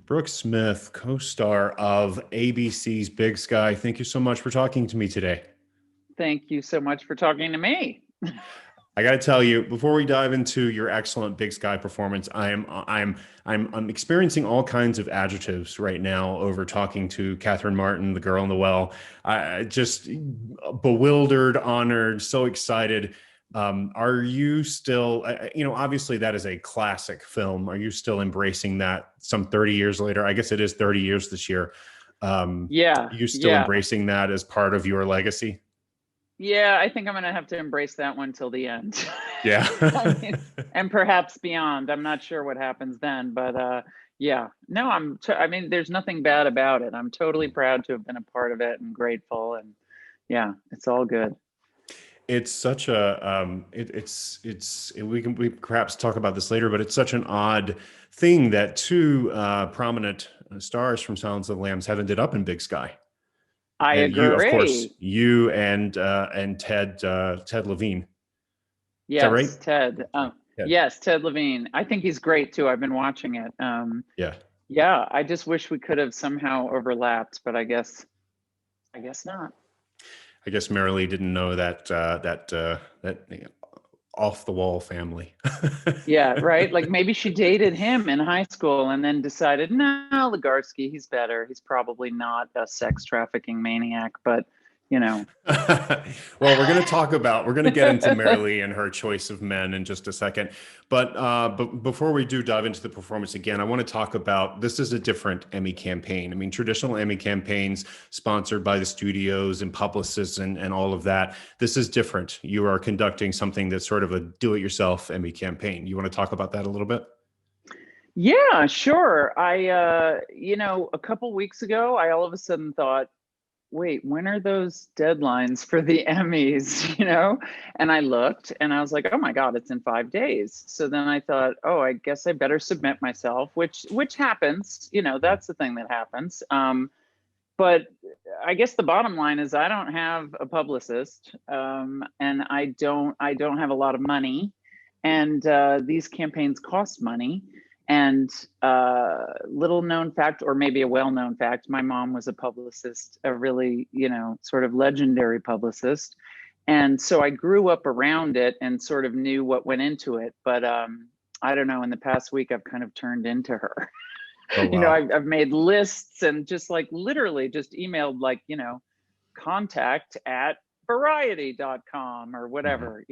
Brooke Smith, co-star of ABC's Big Sky. Thank you so much for talking to me today. Thank you so much for talking to me. I got to tell you, before we dive into your excellent Big Sky performance, I'm experiencing all kinds of adjectives right now over talking to Catherine Martin, the girl in the well. I just bewildered, honored, so excited. Are you still, obviously that is a classic film. Are you still embracing that some 30 years later? I guess it is 30 years this year. Yeah, You still yeah, embracing that as part of your legacy? yeah. I think I'm gonna have to embrace that one till the end. Yeah. I mean, and perhaps beyond. I'm not sure what happens then, but yeah. No, I mean, there's nothing bad about it. I'm totally proud to have been a part of it and grateful, and yeah, it's all good. It's such a we perhaps talk about this later, but it's such an odd thing that two prominent stars from Silence of the Lambs have ended up in Big Sky. I And you, of course, agree. you and Ted Levine. Is that right? Yes, Ted. Ted. Yes, Ted Levine. I think he's great too. I've been watching it. Yeah. Yeah, I just wish we could have somehow overlapped, but I guess not. I guess Marilee didn't know that off the wall family. Yeah, right. Like maybe she dated him in high school and then decided, no, Legarsky, he's better. He's probably not a sex trafficking maniac, but you know. Well, we're going to get into Marilee and her choice of men in just a second. But before we do dive into the performance again, I want to talk about this is a different Emmy campaign. I mean, traditional Emmy campaigns sponsored by the studios and publicists and all of that. This is different. You are conducting something that's sort of a do-it-yourself Emmy campaign. You want to talk about that a little bit? Yeah, sure. A couple weeks ago, I all of a sudden thought, wait, when are those deadlines for the Emmys? And I looked and I was like, oh my God, it's in 5 days. So then I thought, oh, I guess I better submit myself, which happens. That's the thing that happens. But I guess the bottom line is I don't have a publicist, and I don't have a lot of money, and these campaigns cost money. And little known fact, or maybe a well known fact, my mom was a publicist, a really sort of legendary publicist, and so I grew up around it and sort of knew what went into it. But I don't know. In the past week, I've kind of turned into her. Oh, wow. I've made lists and just like literally just emailed like, contact at variety.com or Mhm. whatever,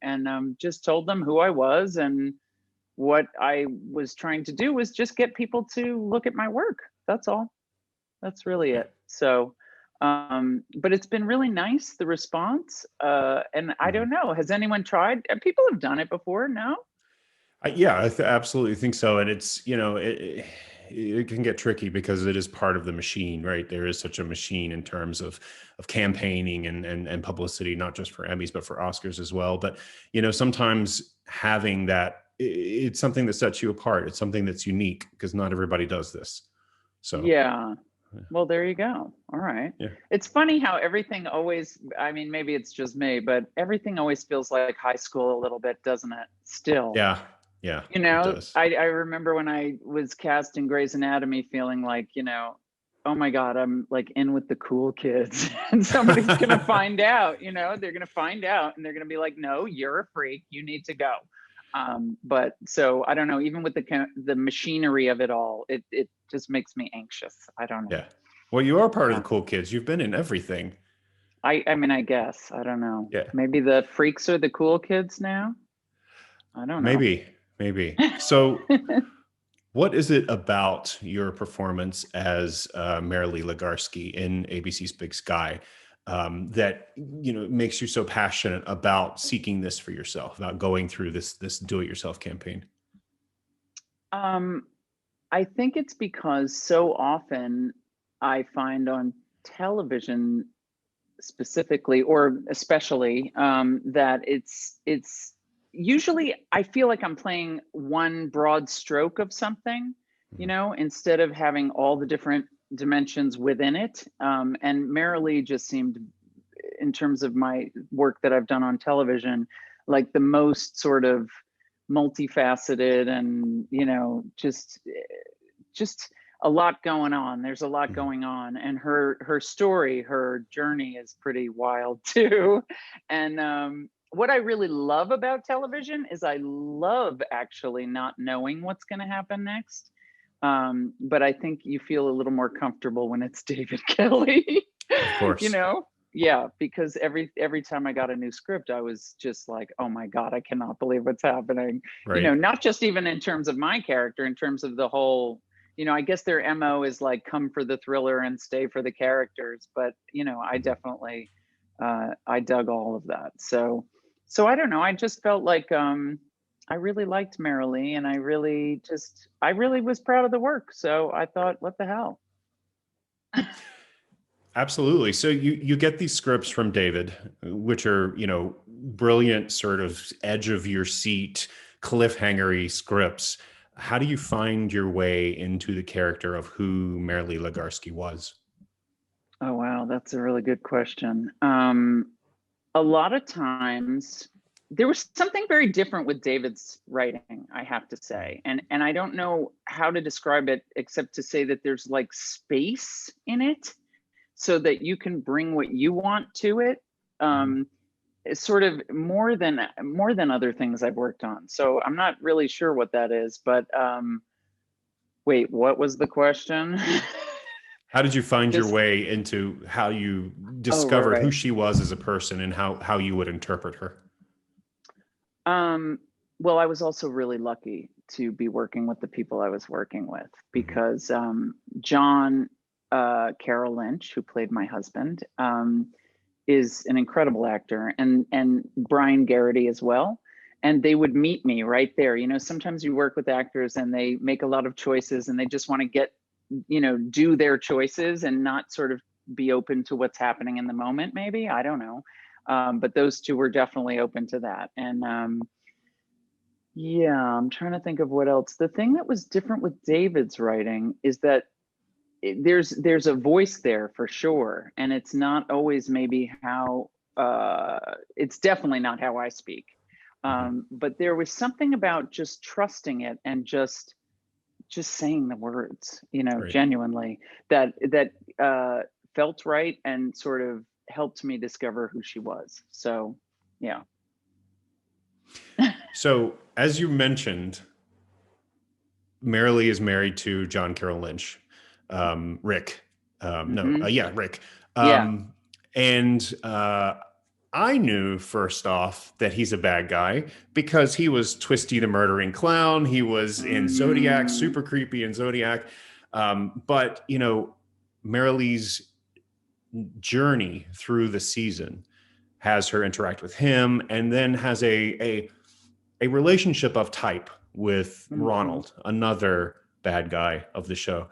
and just told them who I was. And what I was trying to do was just get people to look at my work. That's all. That's really Yeah. it. So, but it's been really nice, the response. And I Mhm. don't know, has anyone tried? People have done it before, no? Yeah, absolutely think so. And it's, it can get tricky because it is part of the machine, right? There is such a machine in terms of campaigning and publicity, not just for Emmys, but for Oscars as well. But, sometimes having that, it's something that sets you apart. It's something that's unique because not everybody does this. So, Yeah. yeah. Well, there you go. All right. Yeah. It's funny how everything always, I mean, maybe it's just me, but everything always feels like high school a little bit, doesn't it? Still. Yeah. Yeah, it does. I remember when I was cast in Grey's Anatomy feeling like, oh my God, I'm like in with the cool kids and somebody's going to find out, they're going to find out and they're going to be like, no, you're a freak. You need to go. But so I don't know, even with the machinery of it all, it just makes me anxious. I don't know. Yeah. Well, you are part of the Yeah. cool kids. You've been in everything. I mean, I guess, I don't know. Yeah. Maybe the freaks are the cool kids now. I don't know. Maybe. Maybe. So, what is it about your performance as Marilee Legarsky in ABC's Big Sky that makes you so passionate about seeking this for yourself, about going through this do-it-yourself campaign? um, I think it's because so often I find on television specifically or especially that it's usually I feel like I'm playing one broad stroke of something, Mhm. instead of having all the different dimensions within it. And Marilee just seemed, in terms of my work that I've done on television, like the most sort of multifaceted and just a lot going on. There's a lot Mhm. going on, and her story, her journey is pretty wild too. And what I really love about television is I love actually not knowing what's going to happen next. But I think you feel a little more comfortable when it's David Kelly. Of you course. know? Yeah, because every time I got a new script, I was just like, "Oh my God, I cannot believe what's happening." Right. Not just even in terms of my character, in terms of the whole, I guess their MO is like come for the thriller and stay for the characters, but I Mhm. definitely I dug all of that. So I don't know, I just felt like I really liked Marilee, and I really was proud of the work. So I thought, what the hell? Absolutely. So you get these scripts from David, which are, brilliant sort of edge of your seat, cliffhangery scripts. How do you find your way into the character of who Marilee Legarsky was? Oh wow, that's a really good question. A lot of times there was something very different with David's writing, I have to Mhm. say. And I don't know how to describe it except to say that there's like space in it so that you can bring what you want to it. Mhm. It's sort of more than other things I've worked on. So I'm not really sure what that is, but wait, what was the question? How did you find your Just way into how you oh discovered who right. she was as a person and how you would interpret her? Um, well, I was also really lucky to be working with the people I was working with Mhm. because John Carroll Lynch, who played my husband, is an incredible actor, and Brian Garrity as well. And they would meet me right there. Sometimes you work with actors and they make a lot of choices and they just want to do their choices and not sort of be open to what's happening in the moment, maybe. I don't know. But those two were definitely open to that. And yeah, I'm trying to think of what else. The thing that was different with David's writing is that there's a voice there for sure, and it's not always maybe how it's definitely not how I speak. Mhm. But there was something about just trusting it and just saying the words, Right. genuinely that felt right and sort of helped me discover who she was. So, yeah. So, as you mentioned, Marilee is married to John Carroll Lynch, Rick. No, Hmm. yeah, Rick. Yeah. Um, and I knew first off that he's a bad guy because he was Twisty the murdering clown. He was in Zodiac, Mm, super creepy in Zodiac. But Marilee's journey through the season has her interact with him, and then has a relationship of type with mhm. Ronald, another bad guy of the show.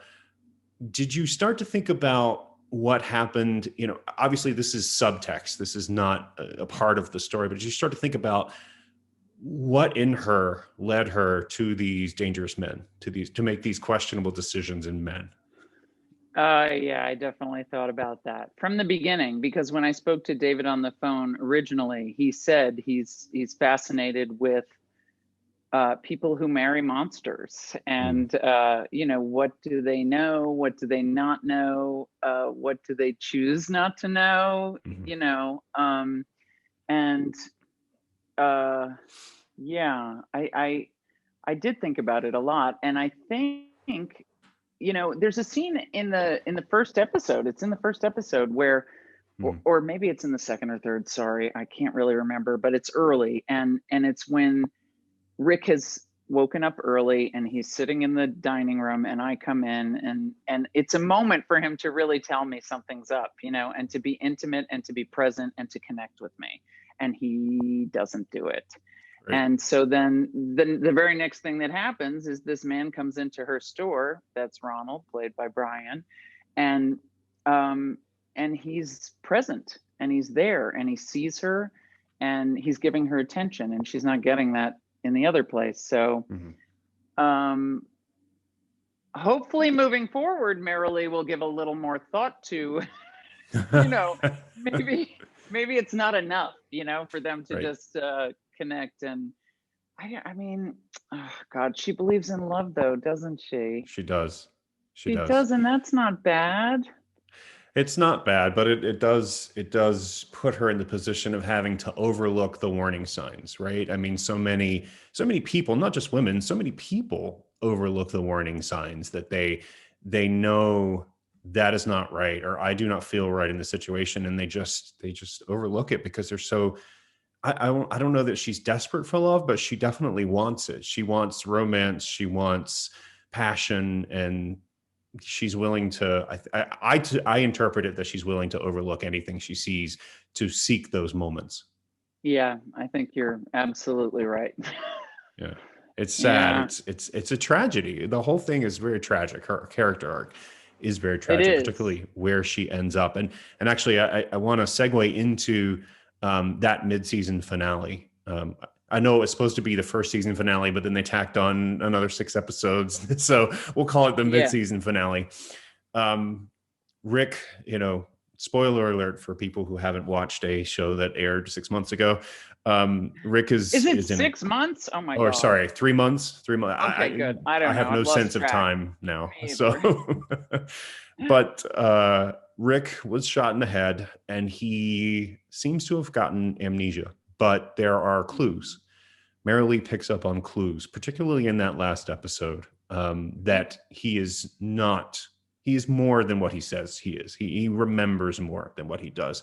Did you start to think about what happened? Obviously, this is subtext. This is not a part of the story, but did you start to think about what in her led her to these dangerous men, to make these questionable decisions in men? Yeah, I definitely thought about that from the beginning because when I spoke to David on the phone originally, he said he's fascinated with people who marry monsters, Mm, and what do they know, what do they not know, what do they choose not to know, mhm. and uh, yeah, I did think about it a lot, and I think there's a scene in the first episode. It's in the first episode where, Mhm. or maybe it's in the second or third. Sorry, I can't really remember, but it's early, and it's when Rick has woken up early and he's sitting in the dining room, and I come in, and it's a moment for him to really tell me something's up, and to be intimate and to be present and to connect with me, and he doesn't do it. Right. And so then the very next thing that happens is this man comes into her store. That's Ronald, played by Brian, and um, and he's present and he's there and he sees her and he's giving her attention, and she's not getting that in the other place. So Mhm. um, hopefully, moving forward, Marilee will give a little more thought to, you know, maybe it's not enough, for them to Right. just connect. And I mean, oh God, she believes in love though, doesn't she? She does. She She does. does, and that's not bad. It's not bad, but it does put her in the position of having to overlook the warning signs, right? I mean, so many people, not just women, so many people overlook the warning signs that they know that is not right, or I do not feel right in the situation, and they just overlook it because they're so I don't know that she's desperate for love, but she definitely wants it. She wants romance, she wants passion, and she's willing to I interpret it that she's willing to overlook anything she sees to seek those moments. Yeah, I think you're absolutely right. Yeah, it's sad. Yeah, It's a tragedy. The whole thing is very tragic. Her character arc is very it tragic, is. particularly where she ends up. And actually I want to segue into that mid-season finale. I know it's supposed to be the first season finale, but then they tacked on another 6 episodes. So we'll call it the Yeah. mid-season finale. um, Rick, spoiler alert for people who haven't watched a show that aired 6 months ago. Rick Is it is in, 6 months? Oh my or God. sorry, 3 months. 3 months. Okay, good. I I don't know. have I've no lost sense of track. time now. Me So, either. but Rick was shot in the head, and he seems to have gotten amnesia. But there are clues. Marilee picks up on clues, particularly in that last episode, that he is not, he is more than what he says he is. He remembers more than what he does.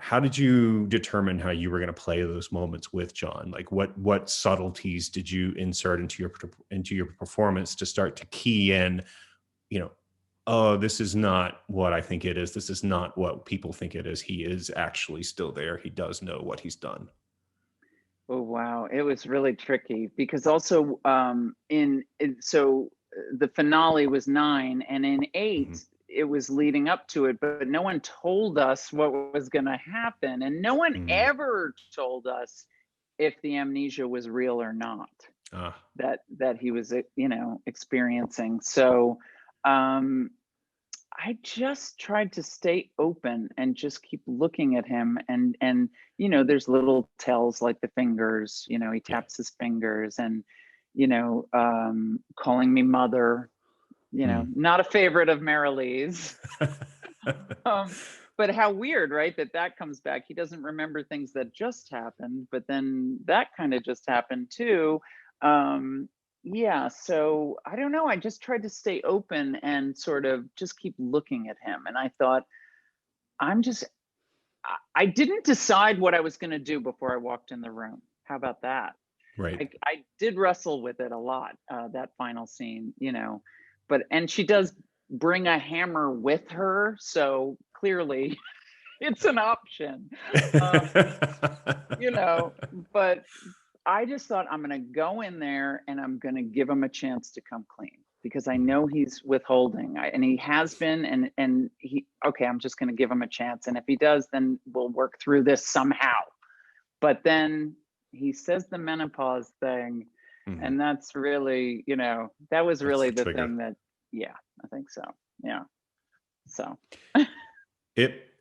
How did you determine how you were going to play those moments with John? Like what subtleties did you insert into your performance to start to key in, you know, oh, this is not what I think it is. This is not what people think it is. He is actually still there. He does know what he's done. Oh wow, it was really tricky because also the finale was 9, and in 8 Mhm. it was leading up to it, but no one told us what was going to happen, and no one Mhm. ever told us if the amnesia was real or not, Ah, that he was experiencing. So um I just tried to stay open and just keep looking at him, and there's little tells like the fingers, he yeah. taps his fingers, and calling me mother, Mm. not a favorite of Marilee's. um but how weird, right, that comes back. He doesn't remember things that just happened, but then that kind of just happened too. Yeah, so I don't know, I just tried to stay open and sort of just keep looking at him, and I thought, i'm just I didn't decide what I was going to do before I walked in the room. How about that? Right. I did wrestle with it a lot, that final scene, but and she does bring a hammer with her, so clearly it's an option. Um, you know, but I just thought, I'm going to go in there and I'm going to give him a chance to come clean because I Mhm. know he's withholding, and he has been, and he, okay, I'm just going to give him a chance, and if he does, then we'll work through this somehow. But then he says the menopause thing, Mhm. and that's really, that was That's really the the trigger. thing that, yeah, I think so. Yeah. So,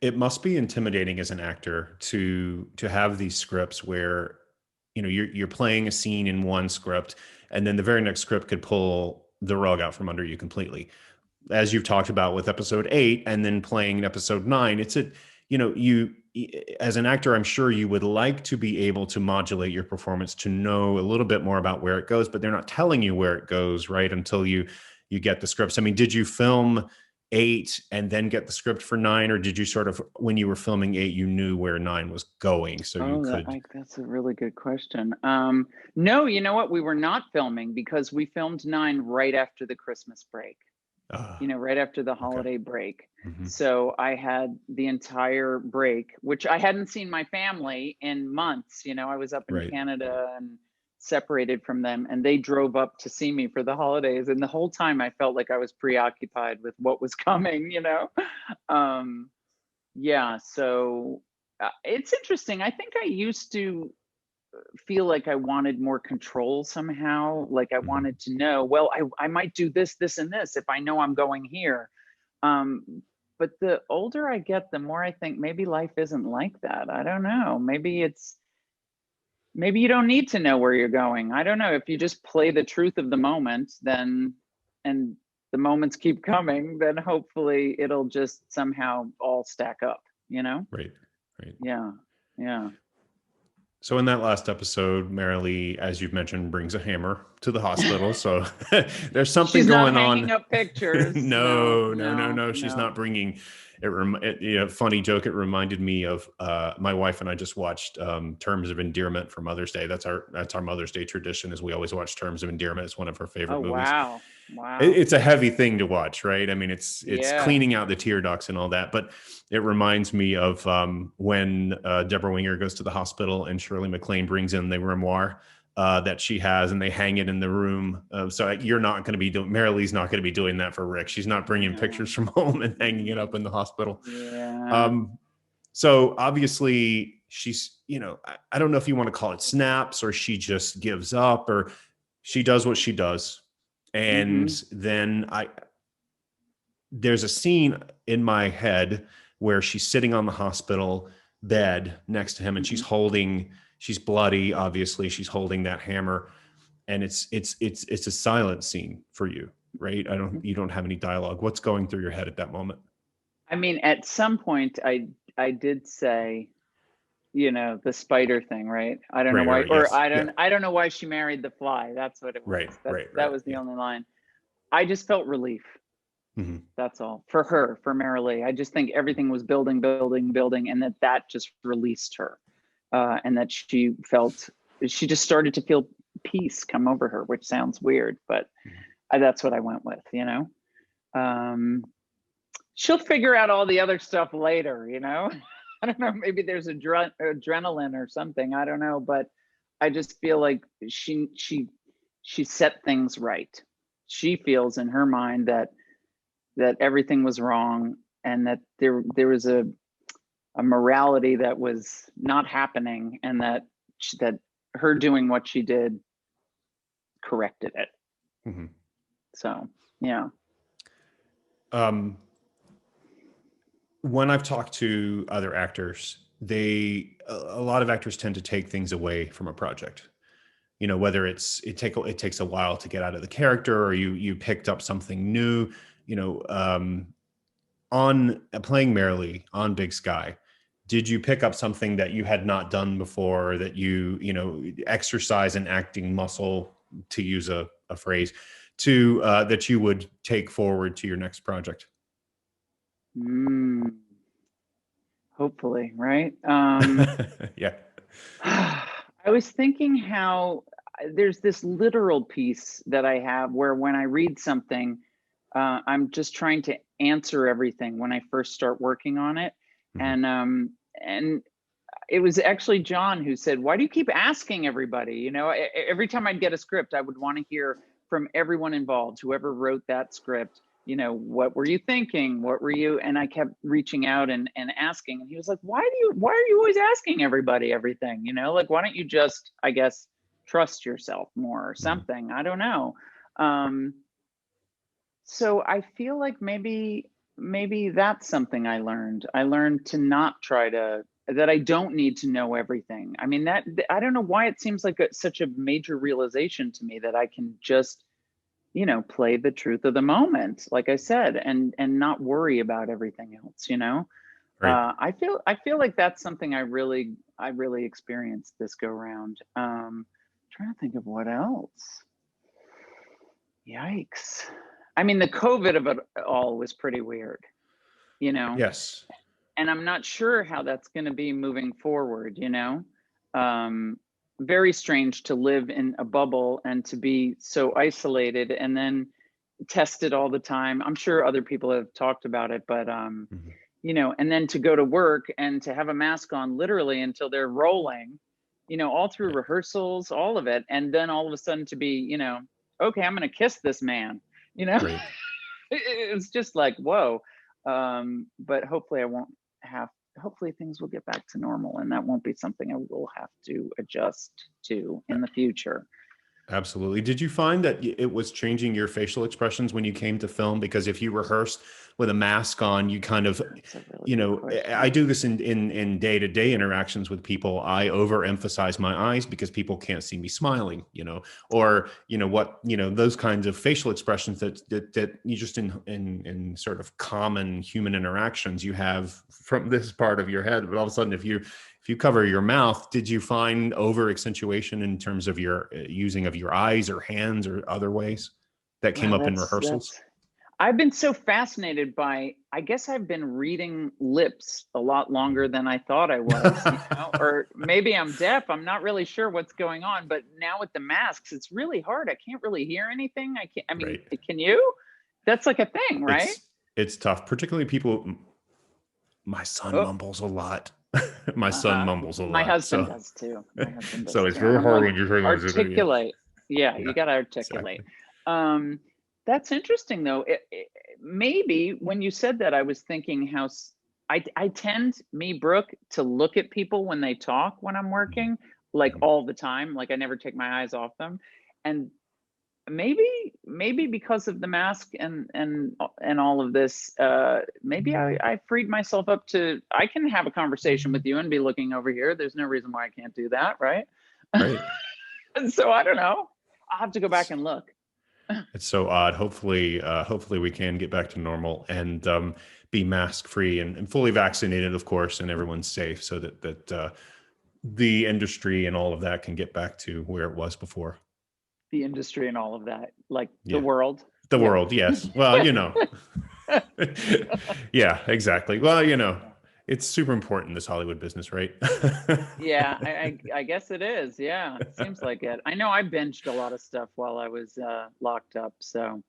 It must be intimidating as an actor to have these scripts where you're playing a scene in one script, and then the very next script could pull the rug out from under you completely. As you've talked about with episode 8, and then playing in episode 9, it's a you, as an actor, I'm sure you would like to be able to modulate your performance to know a little bit more about where it goes, but they're not telling you where it goes, right, until you get the scripts. I mean, did you film 8 and then get the script for 9, or did you sort of, when you were filming 8, you knew where 9 was going so you oh, could? that's a really good question. No, you know what? We were not filming because we filmed 9 right after the Christmas break. uh, Right after the okay. holiday break. Hmm. So I had the entire break, which I hadn't seen my family in months. I was up in Right. Canada and separated from them, and they drove up to see me for the holidays. And the whole time I felt like I was preoccupied with what was coming. Um, yeah, so it's interesting. I think I used to feel like I wanted more control somehow. Like I Hmm. wanted to know, well, I might do this, this, and this if I know I'm going here. But the older I get, the more I think maybe life isn't like that. I don't know. Maybe you don't need to know where you're going. I don't know. If you just play the truth of the moment, then, and the moments keep coming, then hopefully it'll just somehow all stack up, you know? Right. Right. Yeah. Yeah. So in that last episode, Marilee, as you've mentioned, brings a hammer to the hospital. So there's something She's not going hanging on. up pictures. No, No, no, no, no, no. She's no. not bringing funny joke. It reminded me of my wife and I just watched Terms of Endearment for Mother's Day. That's our Mother's Day tradition, is we always watch Terms of Endearment. It's one of her favorite Oh, movies. wow. Wow. It's a heavy thing to watch, right? I mean, it's Yeah. cleaning out the tear ducts and all that, but it reminds me of when Deborah Winger goes to the hospital and Shirley MacLaine brings in the grimoire that she has, and they hang it in the room. So you're not going to be doing, Marilee's not going to be doing that for Rick. She's not bringing No. pictures from home and hanging it up in the hospital. Yeah. Um, so obviously she's, I don't know if you want to call it snaps, or she just gives up, or she does what she does. And Mm-hmm. then there's a scene in my head where she's sitting on the hospital bed next to him, and Mm-hmm. she's bloody. Obviously she's holding that hammer, and it's a silent scene for you, right? You don't have any dialogue. What's going through your head at that moment? I mean, at some point I did say, the spider thing, right? I don't know Right, why, right, or yes. Yeah. I don't know why she married the fly. That's what it Right, was. right, That right. was the Yeah. only line. I just felt relief. Mm-hmm. That's all. For her, for Marilee. I just think everything was building, building, building, and that just released her. And that she just started to feel peace come over her, which sounds weird, but that's what I went with, Um, she'll figure out all the other stuff later, I don't know, maybe there's adrenaline or something, I don't know, but I just feel like she set things right. She feels in her mind that everything was wrong, and that there was a morality that was not happening, and that her doing what she did corrected it. Mm-hmm. So yeah. When I've talked to other actors, a lot of actors tend to take things away from a project. Whether it takes a while to get out of the character, or you picked up something new. On playing Marilee on Big Sky, did you pick up something that you had not done before, that exercise an acting muscle, to use a phrase, to that you would take forward to your next project? Hopefully, right? Yeah. I was thinking how there's this literal piece that I have where when I read something, I'm just trying to answer everything when I first start working on it. Mm-hmm. And it was actually John who said, "Why do you keep asking everybody?" Every time I'd get a script, I would want to hear from everyone involved, whoever wrote that script. What were you thinking? What were you? And I kept reaching out and asking. And he was like, why are you always asking everybody everything? Like, why don't you just, I guess, trust yourself more or something? I don't know. So I feel like maybe that's something I learned. I learned to not try to, that I don't need to know everything. I mean, that I don't know why it seems like such a major realization to me, that I can just play the truth of the moment, like I said, and not worry about everything else. Right. I feel like that's something I really experienced this go round. Trying to think of what else. Yikes. I mean, the COVID of it all was pretty weird, Yes. and I'm not sure how that's going to be moving forward. Very strange to live in a bubble and to be so isolated and then tested all the time. I'm sure other people have talked about it, but and then to go to work and to have a mask on literally until they're rolling, all through rehearsals, all of it, and then all of a sudden to be, okay, I'm going to kiss this man, Right. it's just like, whoa. But hopefully hopefully things will get back to normal, and that won't be something I will have to adjust to in the future. Absolutely. Did you find that it was changing your facial expressions when you came to film? Because if you rehearsed with a mask on, you kind of, That's a really you good know, I question. do this in day-to-day interactions with people. I overemphasize my eyes because people can't see me smiling, or those kinds of facial expressions that you just in sort of common human interactions you have from this part of your head. But all of a sudden, if you cover your mouth, did you find over accentuation in terms of your using of your eyes or hands or other ways that came Wow, up in that's rehearsals? I've been so fascinated by, I guess I've been reading lips a lot longer than I thought I was, or maybe I'm deaf. I'm not really sure what's going on, but now with the masks, it's really hard. I can't really hear anything. I mean, Right. can you? That's like a thing, right? It's tough, particularly people. My son Oh, mumbles a lot. My son uh-huh. mumbles a My lot. husband So, does too. My husband does so it's too. And very I'm hard like, when you hear those. Yeah. articulate. Yeah, Yeah. you got to articulate. Exactly. Um, that's interesting though. Maybe when you said that, I was thinking I tend, me, Brooke, to look at people when they talk when I'm Mhm. working, like Mhm. all the time. Like I never take my eyes off them. And maybe because of the mask and all of this, maybe I freed myself up to, I can have a conversation with you and be looking over here. There's no reason why I can't do that, right? Right. And so I don't know. I'll have to go back and look. It's so odd. Hopefully we can get back to normal and be mask free and fully vaccinated, of course, and everyone's safe, so that the industry and all of that can get back to where it was before. The industry and all of that, like the Yeah, world. the Yeah. world. Yes. Well, yeah, exactly. Well, it's super important, this Hollywood business, right? Yeah, I guess it is. Yeah, seems like it. I know I binged a lot of stuff while I was locked up. So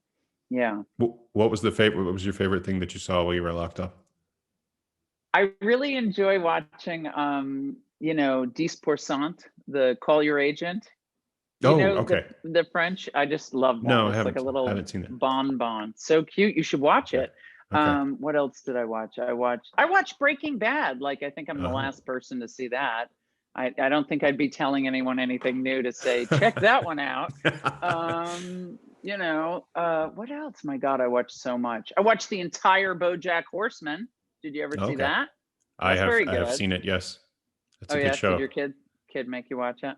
yeah, What was the favorite? What was your favorite thing that you saw while you were locked up? I really enjoy watching 10 the Call Your Agent. You Oh, know okay. the French. I just love that. No, I It's like a little haven't seen it. bonbon. So cute. You should watch Okay. it. Okay. What else did I watch? I watched Breaking Bad. Like I think I'm the Oh. last person to see that. I don't think I'd be telling anyone anything new to say, check that one out. What else? My God, I watched so much. I watched the entire BoJack Horseman. Did you ever see Okay. that? That's very I have good. seen it. Yes. It's Oh a good yes, did show. your kid make you watch it?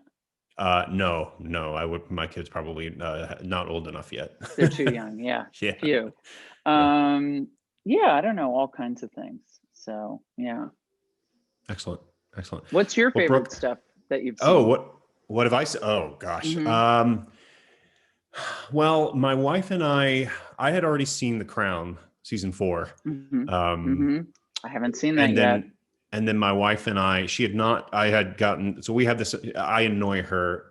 No, no, I would, my kid's probably not old enough yet. They're too young. Yeah, Yeah. few. Yeah. Um, yeah, I don't know, all kinds of things. So yeah. Excellent. Excellent. What's your Well, favorite Brooke, stuff that you've oh, seen? what have I said? Oh gosh. Mm-hmm. Well, my wife and I had already seen The Crown season 4. Mm-hmm. Um, Mm-hmm. I haven't seen that and yet. then my wife and she had not, I had gotten, so we have this, I annoy her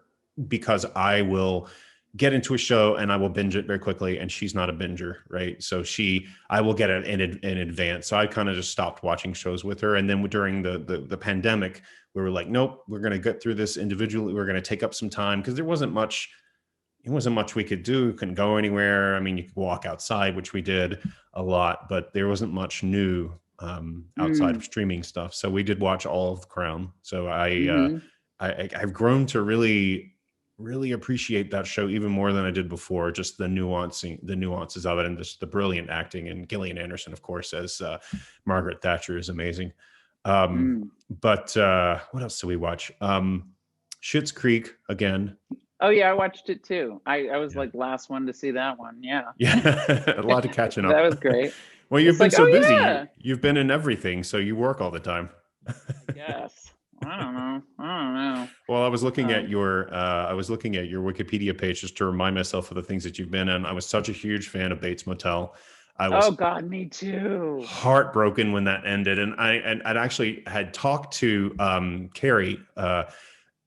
because I will get into a show and I will binge it very quickly, and she's not a binger, right? So I will get it in advance. So I kind of just stopped watching shows with her. And then during the pandemic, we were like, nope, we're going to get through this individually. We're going to take up some time because there wasn't much, it wasn't much we could do. Couldn't go anywhere. I mean, you could walk outside, which we did a lot, but there wasn't much new outside Mm. of streaming stuff. So we did watch all of The Crown. So Mm-hmm. I've grown to really appreciate that show even more than I did before. Just the nuances of it, and just the brilliant acting. And Gillian Anderson, of course, as Margaret Thatcher is amazing. Mm. But what else do we watch? Schitt's Creek again. Oh yeah, I watched it too. I was Yeah. like last one to see that one. Yeah. Yeah, a lot of catching That up. was great. Well, you've It's been like, so oh busy. yeah, You've been in everything, so you work all the time. I guess. I don't know. I don't know. Well, Um, I was looking at your Wikipedia page just to remind myself of the things that you've been in. I was such a huge fan of Bates Motel. I oh was God, me too. heartbroken when that ended, and I'd actually had talked to Carrie,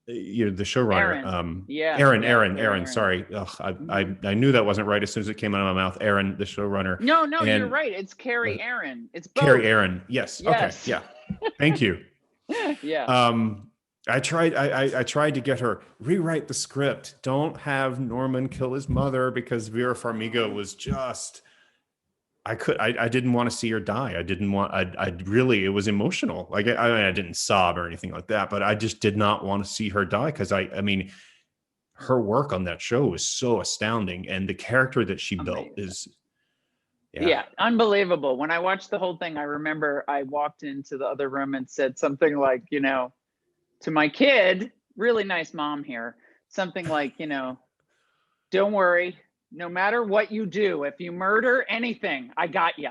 the showrunner, Aaron. Yeah, yeah, Carrie Aaron. Aaron. Sorry, ugh, Hmm. I knew that wasn't right as soon as it came out of my mouth. Aaron, the showrunner, No, no, you're and right. It's uh, Carrie Aaron. It's Carrie both. Aaron. Yes. Okay. Yes. Yeah. Thank you. Yeah. Um, I tried to get her rewrite the script. Don't have Norman kill his mother, because Vera Farmiga Um, was just, I didn't want to see her die. I didn't want, I really, it was emotional. Like I didn't sob or anything like that, but I just did not want to see her die. Cause I mean, her work on that show was so astounding, and the character that she built Amazing. is, Yeah, unbelievable. When I watched the whole thing, I remember I walked into the other room and said something like, to my kid, really nice mom here, something like, don't worry, no matter what you do, if you murder anything, I got you,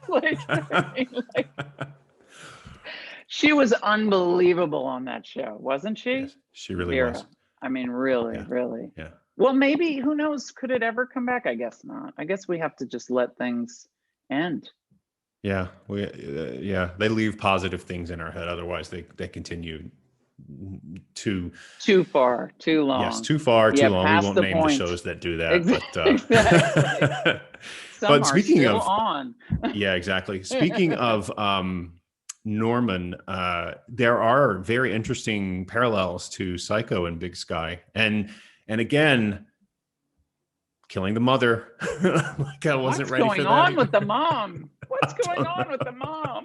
like, like, she was unbelievable on that show, wasn't she? Yes, she really Vera. was. I mean, really, Yeah. really. Yeah. Well, maybe, who knows? Could it ever come back? I guess not. I guess we have to just let things end. Yeah. They leave positive things in our head. Otherwise they continue to Too far, too long. Yes, too far, too long. We won't name the shows that do that. Exactly. Some but are speaking still of on. Yeah, exactly. Speaking of Norman, there are very interesting parallels to Psycho and Big Sky, and again, killing the mother. Like I wasn't ready for that. What's going on with the mom? What's going on with the mom?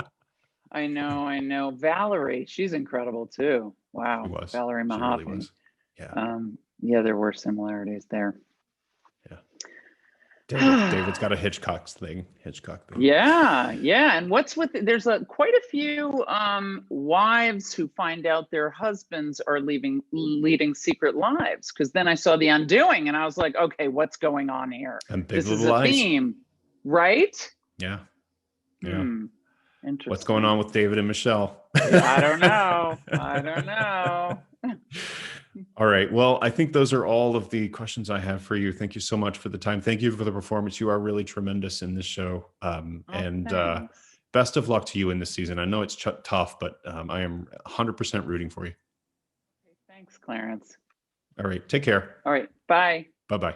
I know. Valerie, she's incredible too. Wow. She was. Valerie She Mahaffey. really was. Yeah, there were similarities there. Yeah. David's got a Hitchcock thing. Yeah. And what's with there's quite a few wives who find out their husbands are leading secret lives, because then I saw The Undoing and I was like, okay, what's going on here? And Big This Little is a Lies. theme, right? Yeah. Interesting. What's going on with David and Michelle? I don't know. All right. Well, I think those are all of the questions I have for you. Thank you so much for the time. Thank you for the performance. You are really tremendous in this show. Best of luck to you in this season. I know it's tough, but I am 100% rooting for you. Okay, thanks, Clarence. All right. Take care. All right. Bye. Bye-bye.